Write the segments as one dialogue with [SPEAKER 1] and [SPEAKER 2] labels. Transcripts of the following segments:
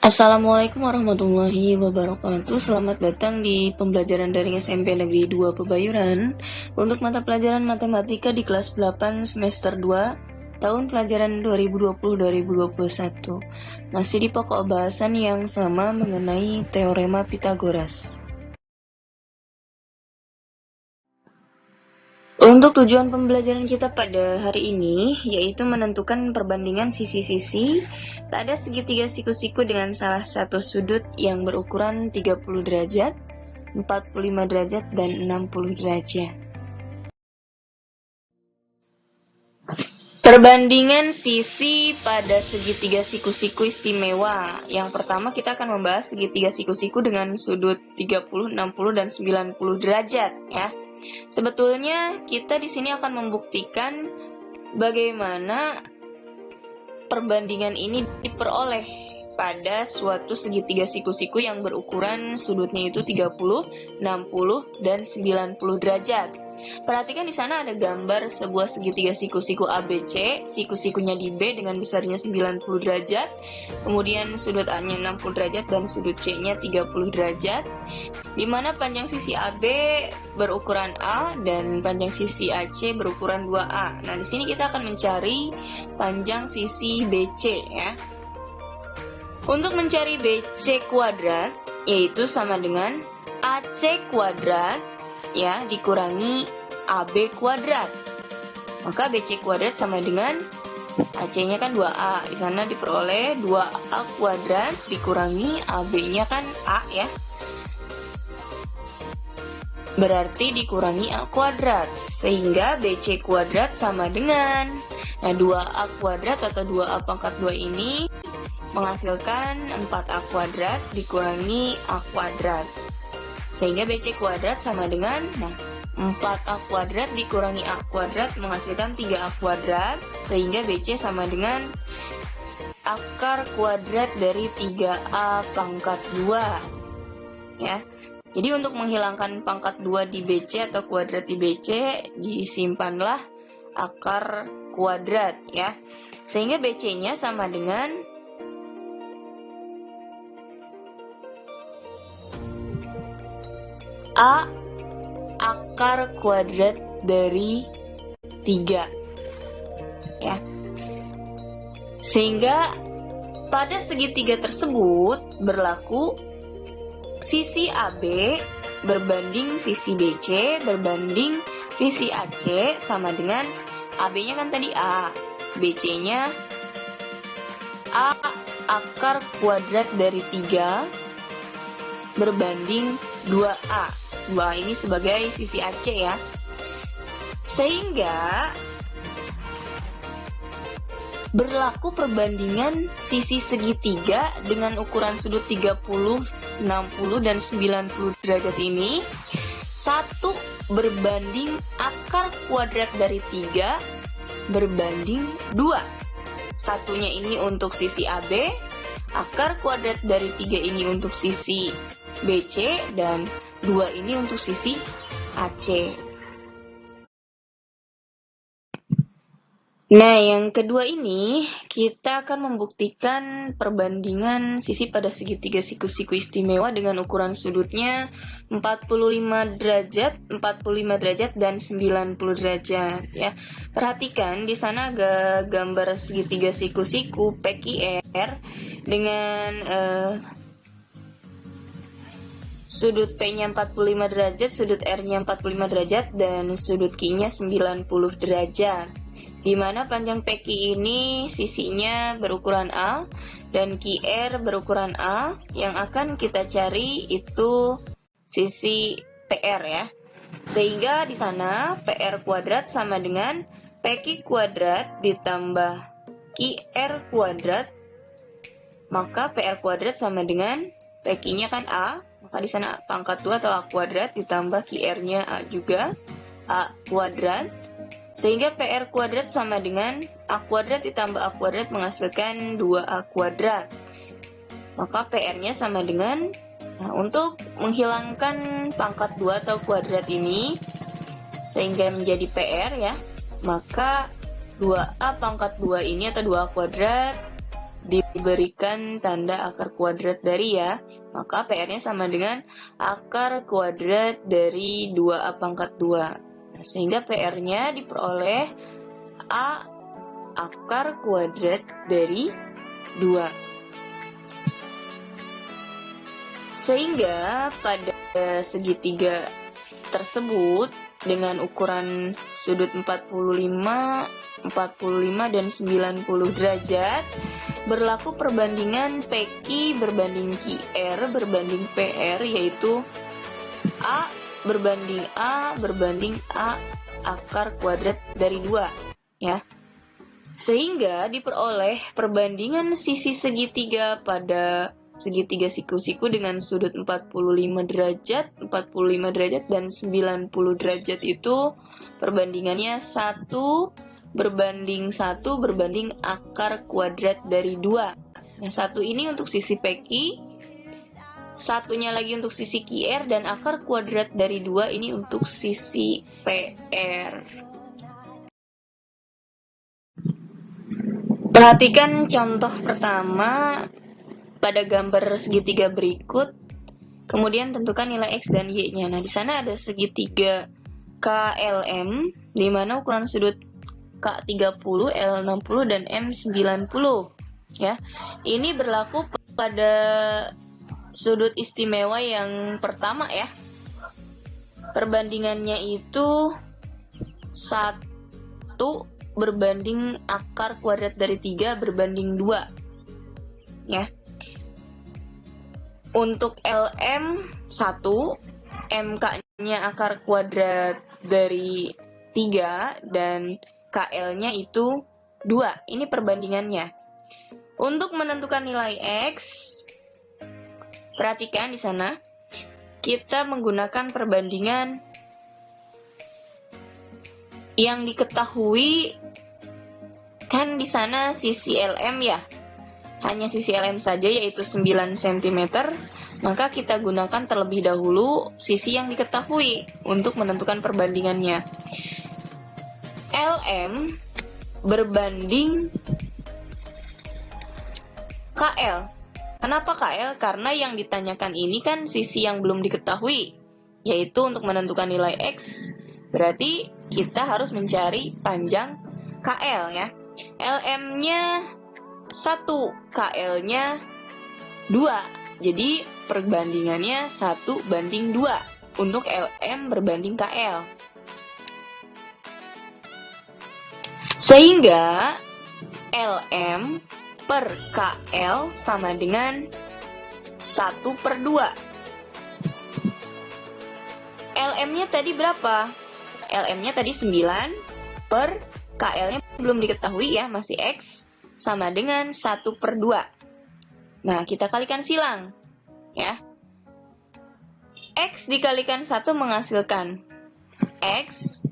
[SPEAKER 1] Assalamualaikum warahmatullahi wabarakatuh. Selamat datang di pembelajaran daring SMP Negeri 2 Pebayuran untuk mata pelajaran matematika di kelas 8 semester 2 tahun pelajaran 2020-2021. Masih di pokok bahasan yang sama mengenai teorema Pitagoras. Untuk tujuan pembelajaran kita pada hari ini, yaitu menentukan perbandingan sisi-sisi pada segitiga siku-siku dengan salah satu sudut yang berukuran 30 derajat, 45 derajat, dan 60 derajat. Perbandingan sisi pada segitiga siku-siku istimewa. Yang pertama kita akan membahas segitiga siku-siku dengan sudut 30, 60, dan 90 derajat ya. Sebetulnya kita di sini akan membuktikan bagaimana perbandingan ini diperoleh pada suatu segitiga siku-siku yang berukuran sudutnya itu 30, 60, dan 90 derajat. Perhatikan di sana ada gambar sebuah segitiga siku-siku ABC, siku-sikunya di B dengan besarnya 90 derajat, kemudian sudut A-nya 60 derajat dan sudut C-nya 30 derajat, di mana panjang sisi AB berukuran A dan panjang sisi AC berukuran 2A. Nah, di sini kita akan mencari panjang sisi BC ya. Untuk mencari BC kuadrat, yaitu sama dengan AC kuadrat ya dikurangi AB kuadrat. Maka BC kuadrat sama dengan AC-nya kan 2A. Di sana diperoleh 2A kuadrat dikurangi AB-nya kan A ya. Berarti dikurangi A kuadrat. Sehingga BC kuadrat sama dengan 2A kuadrat atau 2A pangkat 2 ini menghasilkan 4A kuadrat dikurangi A kuadrat. Sehingga BC kuadrat sama dengan 4A kuadrat dikurangi A kuadrat menghasilkan 3A kuadrat. Sehingga BC sama dengan akar kuadrat dari 3A pangkat 2 ya. Jadi untuk menghilangkan pangkat 2 di BC atau kuadrat di BC, disimpanlah akar kuadrat ya. Sehingga BC-nya sama dengan A akar kuadrat dari 3 ya. Sehingga pada segitiga tersebut berlaku sisi AB berbanding sisi BC berbanding sisi AC sama dengan AB-nya kan tadi A, BC-nya A akar kuadrat dari 3 berbanding 2A. 2A ini sebagai sisi AC ya. Sehingga berlaku perbandingan sisi segitiga dengan ukuran sudut 30, 60, dan 90 derajat ini 1 berbanding akar kuadrat dari 3 berbanding 2. Satunya ini untuk sisi AB, akar kuadrat dari 3 ini untuk sisi BC, dan 2 ini untuk sisi AC. Nah, yang kedua ini kita akan membuktikan perbandingan sisi pada segitiga siku-siku istimewa dengan ukuran sudutnya 45 derajat, 45 derajat dan 90 derajat ya. Perhatikan di sana ada gambar segitiga siku-siku PQR dengan sudut P-nya 45 derajat, sudut R-nya 45 derajat dan sudut Q-nya 90 derajat. Di mana panjang PQ ini sisinya berukuran A dan QR berukuran A. Yang akan kita cari itu sisi PR ya. Sehingga di sana PR kuadrat sama dengan PQ kuadrat ditambah QR kuadrat. Maka PR kuadrat sama dengan PQ-nya kan A. Maka di sana pangkat 2 atau A kuadrat ditambah QR-nya A juga, A kuadrat. Sehingga PR kuadrat sama dengan A kuadrat ditambah A kuadrat menghasilkan 2A kuadrat. Maka PR-nya sama dengan, untuk menghilangkan pangkat 2 atau kuadrat ini, sehingga menjadi PR ya, maka 2A pangkat 2 ini atau 2A kuadrat diberikan tanda akar kuadrat dari ya. Maka PR-nya sama dengan akar kuadrat dari 2A pangkat 2. Nah, sehingga PR-nya diperoleh A akar kuadrat dari 2. Sehingga pada segitiga tersebut dengan ukuran sudut 45, dan 90 derajat berlaku perbandingan PQ berbanding QR berbanding PR, yaitu A berbanding A berbanding A akar kuadrat dari 2 ya. Sehingga diperoleh perbandingan sisi segitiga pada segitiga siku-siku dengan sudut 45 derajat, dan 90 derajat itu perbandingannya 1 berbanding 1 berbanding akar kuadrat dari 2. Nah, 1 ini untuk sisi PQ, satunya lagi untuk sisi QR, dan akar kuadrat dari 2 ini untuk sisi PR. Perhatikan contoh pertama pada gambar segitiga berikut, kemudian tentukan nilai X dan Y-nya. Nah, di sana ada segitiga KLM, di mana ukuran sudut K30, L60, dan M90. Ya, ini berlaku pada sudut istimewa yang pertama ya. Perbandingannya itu 1 berbanding akar kuadrat dari 3 berbanding 2. Ya. Untuk LM 1, MK-nya akar kuadrat dari 3, dan KL-nya itu 2. Ini perbandingannya. Untuk menentukan nilai X, perhatikan di sana, kita menggunakan perbandingan yang diketahui, kan di sana sisi LM ya. Hanya sisi LM saja, yaitu 9 cm, maka kita gunakan terlebih dahulu sisi yang diketahui untuk menentukan perbandingannya. LM berbanding KL. Kenapa KL? Karena yang ditanyakan ini kan sisi yang belum diketahui, yaitu untuk menentukan nilai X, berarti kita harus mencari panjang KL ya. LM-nya 1, KL-nya 2. Jadi perbandingannya 1 banding 2 untuk LM berbanding KL. Sehingga LM per KL sama dengan 1/2. LM-nya tadi berapa? LM-nya tadi 9 per KL-nya belum diketahui ya, masih X, sama dengan 1/2. Nah, kita kalikan silang ya. X dikalikan 1 menghasilkan X,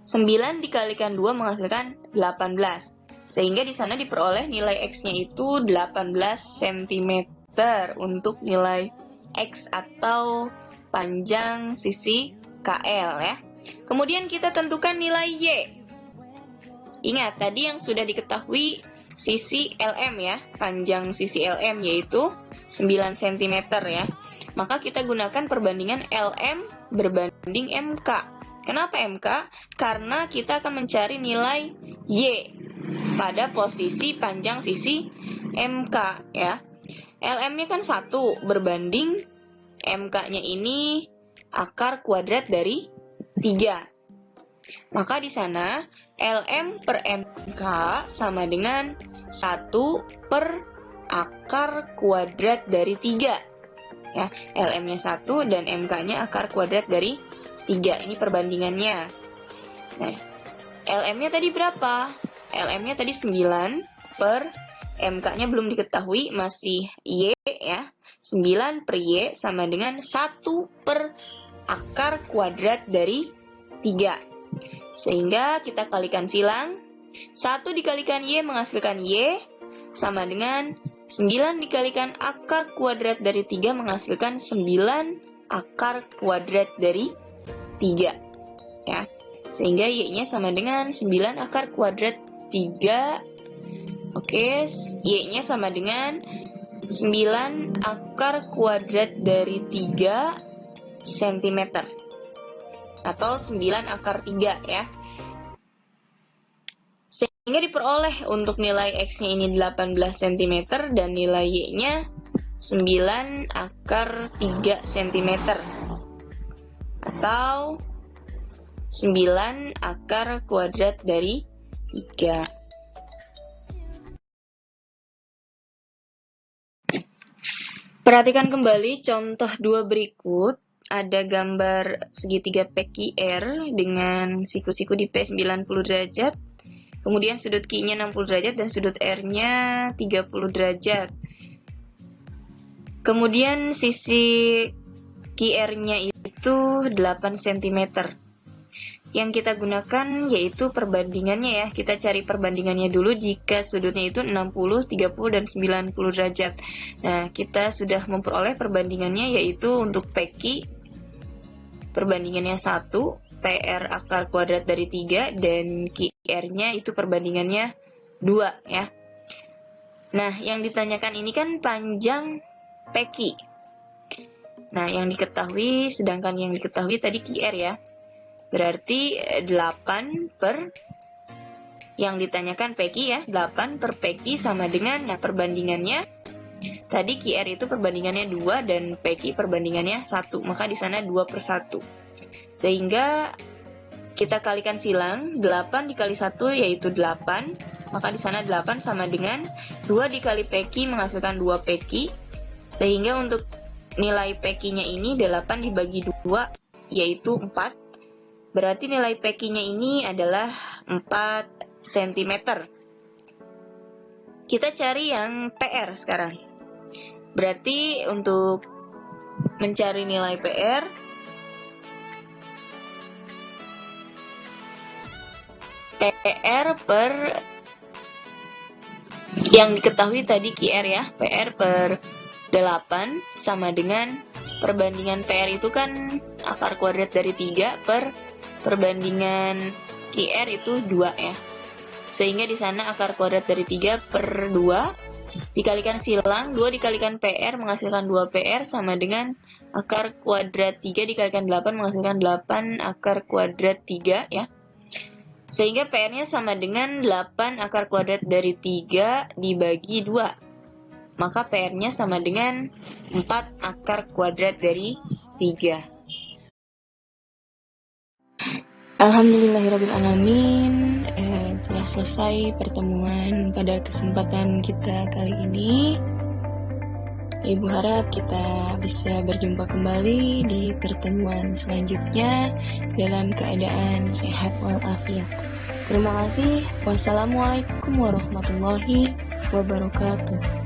[SPEAKER 1] 9 dikalikan 2 menghasilkan 18. Sehingga di sana diperoleh nilai X-nya itu 18 cm untuk nilai X atau panjang sisi KL ya. Kemudian kita tentukan nilai Y. Ingat, tadi yang sudah diketahui sisi LM ya, panjang sisi LM yaitu 9 cm ya. Maka kita gunakan perbandingan LM berbanding MK. Kenapa MK? Karena kita akan mencari nilai Y pada posisi panjang sisi MK ya. LM-nya kan 1 berbanding MK-nya ini akar kuadrat dari 3. Maka di sana LM per MK sama dengan 1 per akar kuadrat dari 3. Ya, LM-nya 1 dan MK-nya akar kuadrat dari 3. Ini perbandingannya. Nah, LM-nya tadi berapa? LM-nya tadi 9 per MK-nya belum diketahui, masih Y ya. 9 per Y sama dengan 1 per akar kuadrat dari 3. Sehingga kita kalikan silang. 1 dikalikan Y menghasilkan Y sama dengan 9 dikalikan akar kuadrat dari 3 menghasilkan 9 akar kuadrat dari 3. Ya. Sehingga Y-nya sama dengan 9 akar kuadrat 3 Oke, Y-nya sama dengan 9 akar kuadrat dari 3 cm. Atau 9 akar 3 ya. Sehingga diperoleh untuk nilai X-nya ini 18 cm dan nilai Y-nya 9 akar 3 cm. Atau 9 akar kuadrat dari 3. Perhatikan kembali contoh 2 berikut. Ada gambar segitiga PQR dengan siku-siku di P 90 derajat. Kemudian sudut Q-nya 60 derajat dan sudut R-nya 30 derajat. Kemudian sisi QR-nya itu 8 cm. Yang kita gunakan yaitu perbandingannya ya. Kita cari perbandingannya dulu jika sudutnya itu 60, 30, dan 90 derajat. Nah, kita sudah memperoleh perbandingannya yaitu untuk PQ perbandingannya 1, PR akar kuadrat dari 3, dan QR-nya itu perbandingannya 2 ya. Nah, yang ditanyakan ini kan panjang PQ. Nah, yang diketahui, sedangkan yang diketahui tadi QR ya. Berarti 8 per yang ditanyakan PQ ya, 8 per PQ sama dengan, nah perbandingannya tadi QR itu perbandingannya 2 dan PQ perbandingannya 1, maka di sana 2 per 1. Sehingga kita kalikan silang, 8 dikali 1 yaitu 8, maka di sana 8 sama dengan 2 dikali PQ menghasilkan 2 PQ. Sehingga untuk nilai PQ-nya ini 8 dibagi 2 yaitu 4. Berarti nilai PQ-nya ini adalah 4 cm. Kita cari yang PR sekarang. Berarti untuk mencari nilai PR, per yang diketahui tadi QR ya, PR per 8 sama dengan perbandingan PR itu kan akar kuadrat dari 3 per perbandingan QR itu 2 ya. Sehingga di sana akar kuadrat dari 3 per 2 dikalikan silang, 2 dikalikan PR menghasilkan 2 PR sama dengan akar kuadrat 3 dikalikan 8 menghasilkan 8 akar kuadrat 3 ya. Sehingga PR-nya sama dengan 8 akar kuadrat dari 3 dibagi 2. Maka PR-nya sama dengan 4 akar kuadrat dari 3. Alhamdulillahirrabbilalamin, telah selesai pertemuan pada kesempatan kita kali ini. Ibu harap kita bisa berjumpa kembali di pertemuan selanjutnya dalam keadaan sehat walafiat. Terima kasih. Wassalamualaikum warahmatullahi wabarakatuh.